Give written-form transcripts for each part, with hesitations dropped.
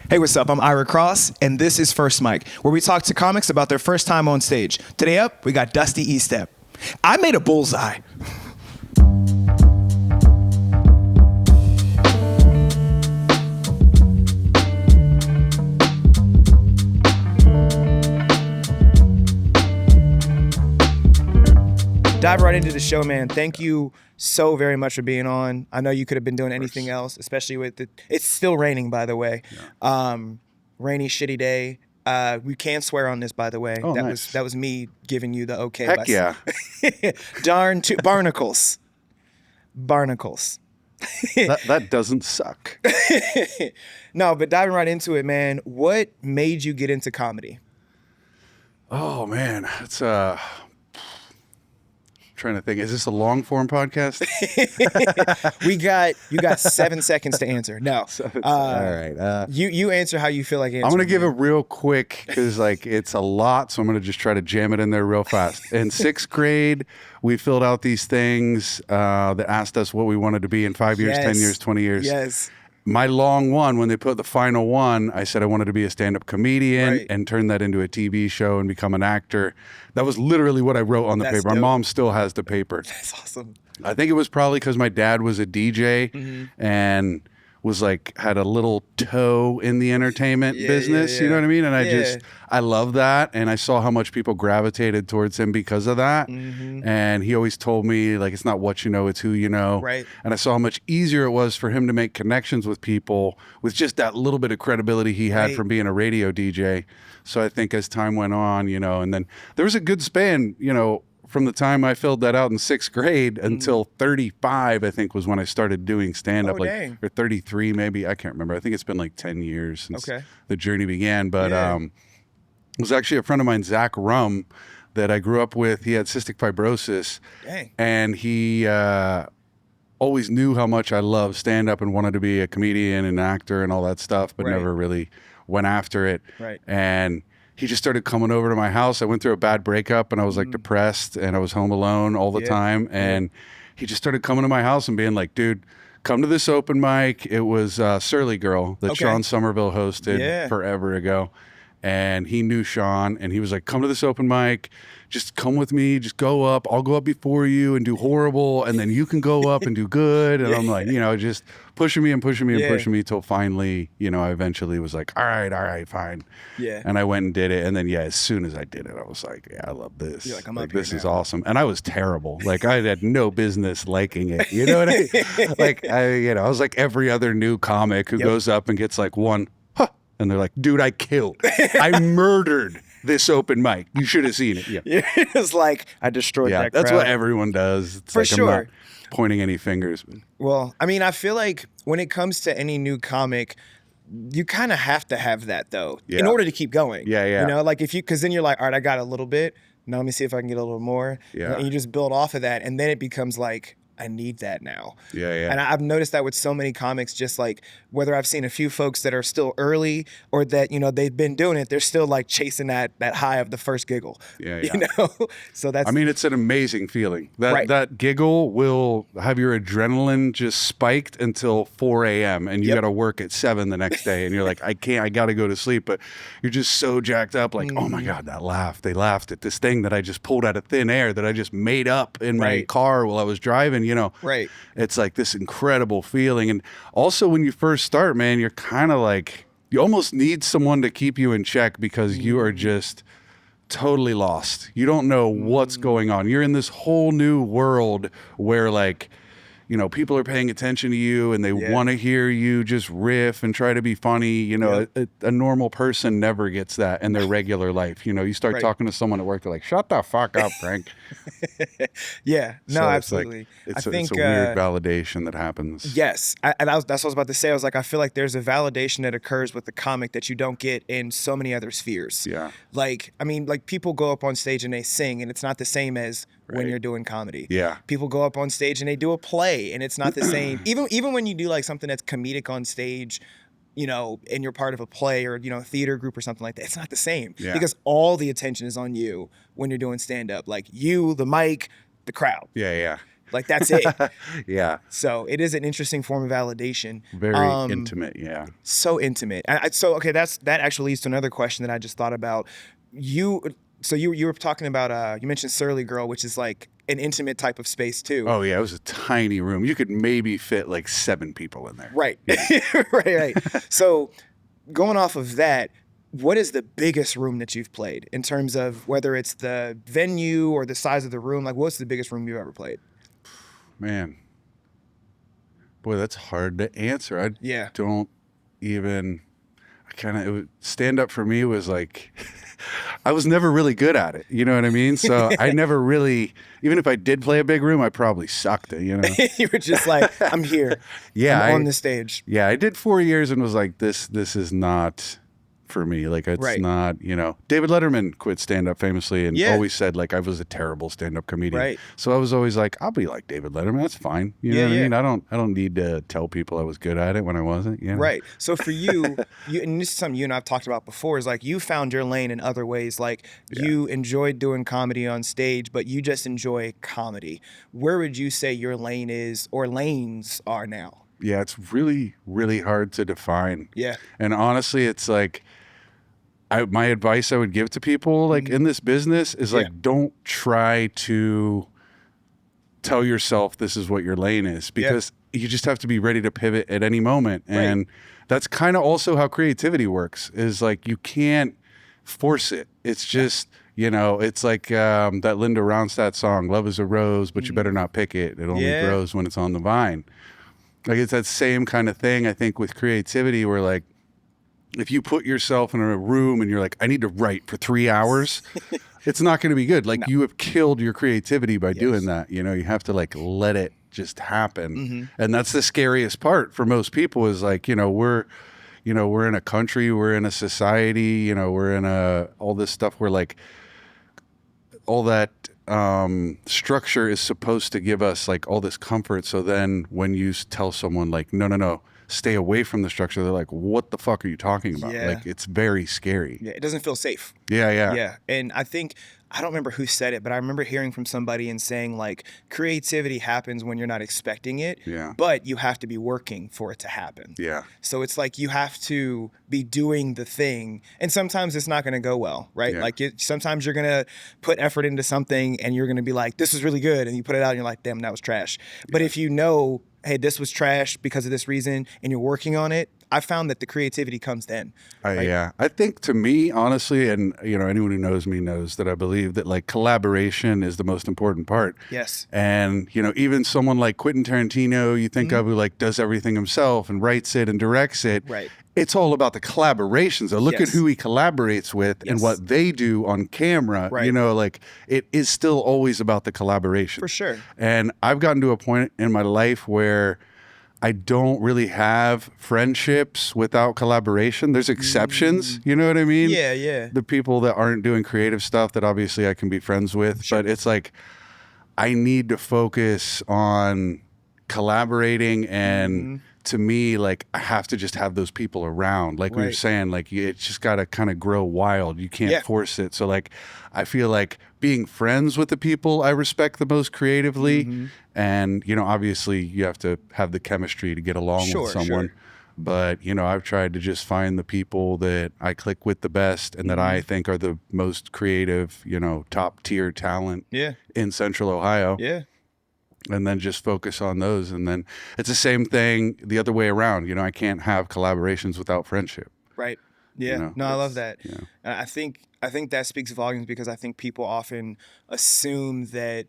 Hey, what's up? I'm Ira Cross, and this is First Mic, where we talk to comics about their first time on stage. Today up, we got Dusty Estepp. I made a bullseye. Dive right into the show, man. Thank you so very much for being on. I know you could have been doing anything else, especially with it's still raining, by the way. Yeah. Rainy, shitty day. We can swear on this, by the way. Oh, nice. That was me giving you the okay. Heck yeah. Darn barnacles. Barnacles. that doesn't suck. No, but diving right into it, man. What made you get into comedy? Oh man, it's trying to think. Is this a long form podcast? You got 7 seconds to answer. No. All right. You answer how you feel like answering. I'm gonna give it real quick because it's a lot, so I'm gonna just try to jam it in there real fast. In 6th grade, we filled out these things that asked us what we wanted to be in 5 years, 10 years, 20 years. Yes. My long one, when they put the final one, I said I wanted to be a stand-up comedian and turn that into a TV show and become an actor. That was literally what I wrote on the paper. Dope. My mom still has the paper. That's awesome. I think it was probably because my dad was a DJ and was had a little toe in the entertainment business. Yeah. You know what I mean? And I love that. And I saw how much people gravitated towards him because of that. And he always told me, it's not what you know, it's who you know. Right. And I saw how much easier it was for him to make connections with people with just that little bit of credibility he had from being a radio DJ. So I think as time went on, and then there was a good span, from the time I filled that out in 6th grade until 35, I think was when I started doing stand-up, or 33 maybe. I can't remember. I think it's been 10 years since the journey began. But it was actually a friend of mine, Zach Rum, that I grew up with. He had cystic fibrosis. Dang. And he always knew how much I loved stand-up and wanted to be a comedian and actor and all that stuff, but never really went after it. Right. And he just started coming over to my house. I went through a bad breakup and I was depressed and I was home alone all the time. And he just started coming to my house and being like, dude, come to this open mic. It was Surly Girl that Sean Somerville hosted forever ago. And he knew Sean and he was like, come to this open mic. Just come with me. Just go up. I'll go up before you and do horrible. And then you can go up and do good. And I'm like, just pushing me and pushing me and pushing me till finally, I eventually was like, all right, fine. Yeah. And I went and did it. And then, as soon as I did it, I was like, I love this. You're like, I'm up here this is now. awesome. And I was terrible. I had no business liking it. You know what I mean? I was like every other new comic who goes up and gets one, and they're like, dude, I killed. I murdered this open mic. You should have seen it. Yeah. It's I destroyed that crowd. That's what everyone does. It's For sure. I'm not pointing any fingers. Well, I mean, I feel like when it comes to any new comic, you kind of have to have that, though, in order to keep going. Yeah. Because then you're like, all right, I got a little bit. Now let me see if I can get a little more. Yeah. And you just build off of that. And then it becomes I need that now. Yeah. And I've noticed that with so many comics, just whether I've seen a few folks that are still early or that, they've been doing it, they're still chasing that high of the first giggle. Yeah. So that's... I mean, it's an amazing feling. That giggle will have your adrenaline just spiked until 4 a.m. and you got to work at 7 the next day. And you're like, I got to go to sleep. But you're just so jacked up oh my God, that laugh. They laughed at this thing that I just pulled out of thin air that I just made up in my car while I was driving. Right. It's this incredible feeling. And also when you first start, man, you're kind of you almost need someone to keep you in check because you are just totally lost. You don't know what's going on. You're in this whole new world where people are paying attention to you and they want to hear you just riff and try to be funny. A normal person never gets that in their regular life. You start talking to someone at work, they're like, shut the fuck up, Frank. No, absolutely. It's a weird validation that happens. Yes. That's what I was about to say. I was like, I feel like there's a validation that occurs with the comic that you don't get in so many other spheres. Yeah. People go up on stage and they sing and it's not the same as when you're doing comedy. Yeah. People go up on stage and they do a play and it's not the same. Even when you do something that's comedic on stage, and you're part of a play or, theater group or something like that, it's not the same. Yeah. Because all the attention is on you when you're doing stand-up. You, the mic, the crowd. Yeah. Like that's it. Yeah. So it is an interesting form of validation. Very intimate. Yeah. So intimate. So okay, that actually leads to another question that I just thought about. You were talking about you mentioned Surly Girl, which is like an intimate type of space too. Oh yeah, it was a tiny room. You could maybe fit like 7 people in there. Right. Yeah. right. So going off of that, what is the biggest room that you've played in terms of whether it's the venue or the size of the room? Like, what's the biggest room you've ever played? Man, boy, that's hard to answer. I don't even. Stand up for me was like, I was never really good at it. You know what I mean? So I never really, even if I did play a big room, I probably sucked it, you know? You were just like, I'm here. Yeah. I'm on the stage. Yeah. I did 4 years and was like, this is not for me. Like, it's not, you know, David Letterman quit stand-up famously and always said like I was a terrible stand-up comedian. Right. So I was always like, I'll be like David Letterman. That's fine. You know what I mean? I don't need to tell people I was good at it when I wasn't. You know? Right. So for you, and this is something you and I've talked about before, is like you found your lane in other ways. Like you enjoyed doing comedy on stage, but you just enjoy comedy. Where would you say your lane is or lanes are now? Yeah, it's really, really hard to define. Yeah. And honestly, it's like, my advice I would give to people like in this business is like, don't try to tell yourself this is what your lane is, because you just have to be ready to pivot at any moment. And that's kind of also how creativity works, is like, you can't force it. It's just, you know, it's like that Linda Ronstadt song, Love is a Rose, but you better not pick it. It only grows when it's on the vine. Like, it's that same kind of thing, I think, with creativity, where like, if you put yourself in a room and you're like, I need to write for 3 hours, it's not going to be good. Like, you have killed your creativity by doing that. You know, you have to like let it just happen. And that's the scariest part for most people, is like, we're in a country, we're in a society, we're in all this stuff where like all that structure is supposed to give us like all this comfort. So then when you tell someone like, no, stay away from the structure, they're like, what the fuck are you talking about? Like, it's very scary. Yeah, it doesn't feel safe. Yeah. And I think, I don't remember who said it, but I remember hearing from somebody and saying like, creativity happens when you're not expecting it, but you have to be working for it to happen. Yeah. So it's like, you have to be doing the thing, and sometimes it's not going to go well, right? Yeah. Like sometimes you're going to put effort into something and you're going to be like, this is really good. And you put it out and you're like, damn, that was trash. But if you know, hey, this was trash because of this reason, and you're working on it, I found that the creativity comes then. Right? Yeah. I think, to me, honestly, and anyone who knows me knows that I believe that like collaboration is the most important part. Yes. And, even someone like Quentin Tarantino, you think of, who like does everything himself and writes it and directs it. Right. It's all about the collaborations. So look at who he collaborates with and what they do on camera. Right. Like, it is still always about the collaboration. For sure. And I've gotten to a point in my life where I don't really have friendships without collaboration. There's exceptions, you know what I mean? Yeah. The people that aren't doing creative stuff that obviously I can be friends with, but it's like, I need to focus on collaborating, and to me, like, I have to just have those people around. Like we were saying, like, it's just got to kind of grow wild. You can't force it. So like, I feel like being friends with the people I respect the most creatively, and, obviously you have to have the chemistry to get along with someone. Sure. But, I've tried to just find the people that I click with the best and that I think are the most creative, top tier talent in Central Ohio. Yeah. And then just focus on those. And then it's the same thing the other way around. I can't have collaborations without friendship. Right. Yeah. No, I love that. Yeah. I think that speaks volumes, because I think people often assume that,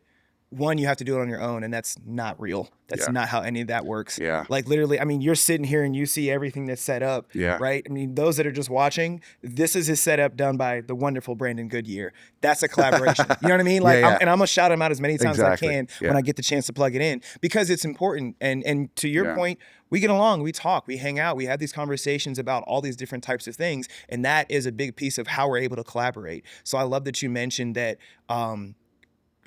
one, you have to do it on your own, and that's not real. That's not how any of that works. Yeah. Like, literally, I mean, you're sitting here and you see everything that's set up, right? I mean, those that are just watching, this is his setup done by the wonderful Brandon Goodyear. That's a collaboration. You know what I mean? Like, and I'm gonna shout him out as many times as I can when I get the chance to plug it in, because it's important. And to your point, we get along, we talk, we hang out, we have these conversations about all these different types of things, and that is a big piece of how we're able to collaborate. So I love that you mentioned that.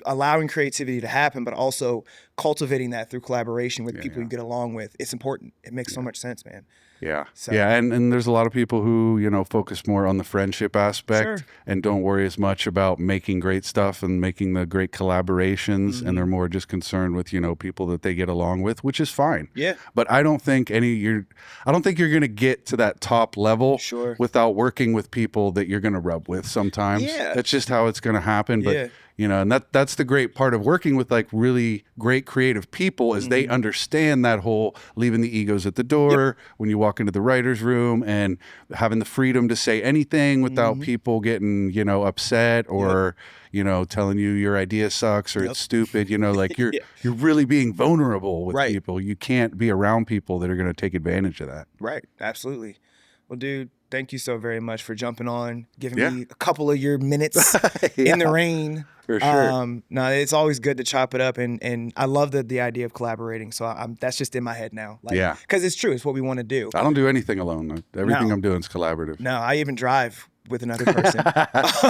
allowing creativity to happen, but also cultivating that through collaboration with people you get along with. It's important. It makes so much sense, man. Yeah. So. Yeah. And there's a lot of people who, you know, focus more on the friendship aspect and don't worry as much about making great stuff and making the great collaborations. And they're more just concerned with, you know, people that they get along with, which is fine. Yeah. But I don't think I don't think you're going to get to that top level without working with people that you're going to rub with sometimes. Yeah. That's just how it's going to happen. But you know, and that's the great part of working with like really great creative people is they understand that whole leaving the egos at the door when you walk into the writer's room and having the freedom to say anything without people getting, you know, upset or, you know, telling you your idea sucks or it's stupid, you know, like you're really being vulnerable with people. You can't be around people that are going to take advantage of that. Right. Absolutely. Well, dude, thank you so very much for jumping on, giving me a couple of your minutes in the rain. For sure. No, it's always good to chop it up, and I love the idea of collaborating. So that's just in my head now. Like, because it's true. It's what we want to do. I don't do anything alone. Everything I'm doing is collaborative. No, I even drive with another person.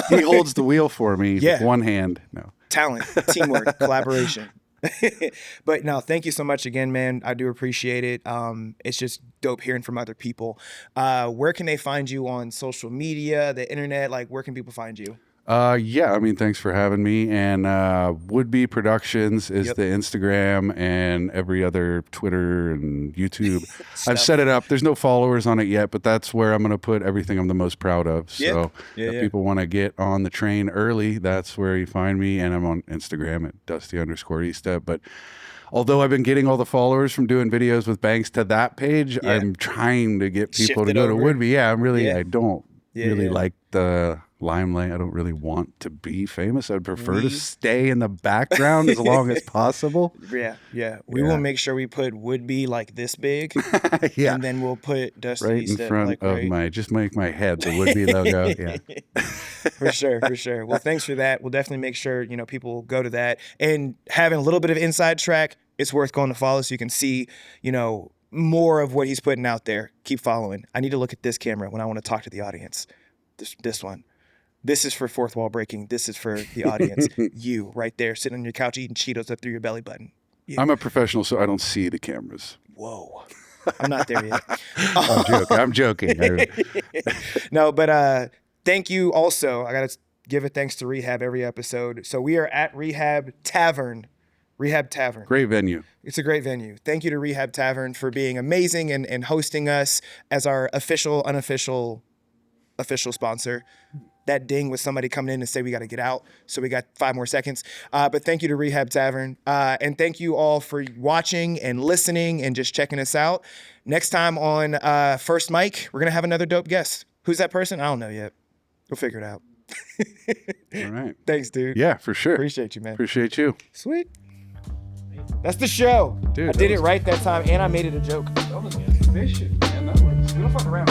He holds the wheel for me with one hand. No. Talent, teamwork, collaboration. But no, thank you so much again, man. I do appreciate it. It's just dope hearing from other people. Where can they find you on social media, the internet? Like, where can people find you? Yeah, I mean, thanks for having me. And Would Be Productions is the Instagram and every other Twitter and YouTube. I've set it up. There's no followers on it yet, but that's where I'm going to put everything I'm the most proud of. So if people want to get on the train early, that's where you find me. And I'm on Instagram at Dusty_Estepp. But although I've been getting all the followers from doing videos with Banks to that page, I'm trying to get people to go to Would Be. Yeah, I'm really, I don't really like the limelight. I don't really want to be famous. I'd prefer to stay in the background as long as possible. We will make sure we put Would Be like this big. And then we'll put Dusty right in front of my, just make my head the Would Be logo. For sure. Well, thanks for that. We'll definitely make sure, you know, people go to that. And having a little bit of inside track, it's worth going to follow so you can see, you know, more of what he's putting out there. Keep following. I need to look at this camera when I want to talk to the audience. This one. This is for fourth wall breaking. This is for the audience. You right there sitting on your couch eating Cheetos up through your belly button. You. I'm a professional, so I don't see the cameras. Whoa. I'm not there yet. I'm joking. No, but thank you also. I got to give a thanks to Rehab every episode. So we are at Rehab Tavern. Great venue. It's a great venue. Thank you to Rehab Tavern for being amazing and hosting us as our unofficial sponsor. That ding was somebody coming in and say we got to get out. So we got 5 more seconds. But thank you to Rehab Tavern. And thank you all for watching and listening and just checking us out. Next time on First Mic, we're going to have another dope guest. Who's that person? I don't know yet. We'll figure it out. All right. Thanks, dude. Yeah, for sure. Appreciate you, man. Appreciate you. Sweet. That's the show. Dude, I did it right that time, and I made it a joke. That was efficient, man. That was, we don't fuck around.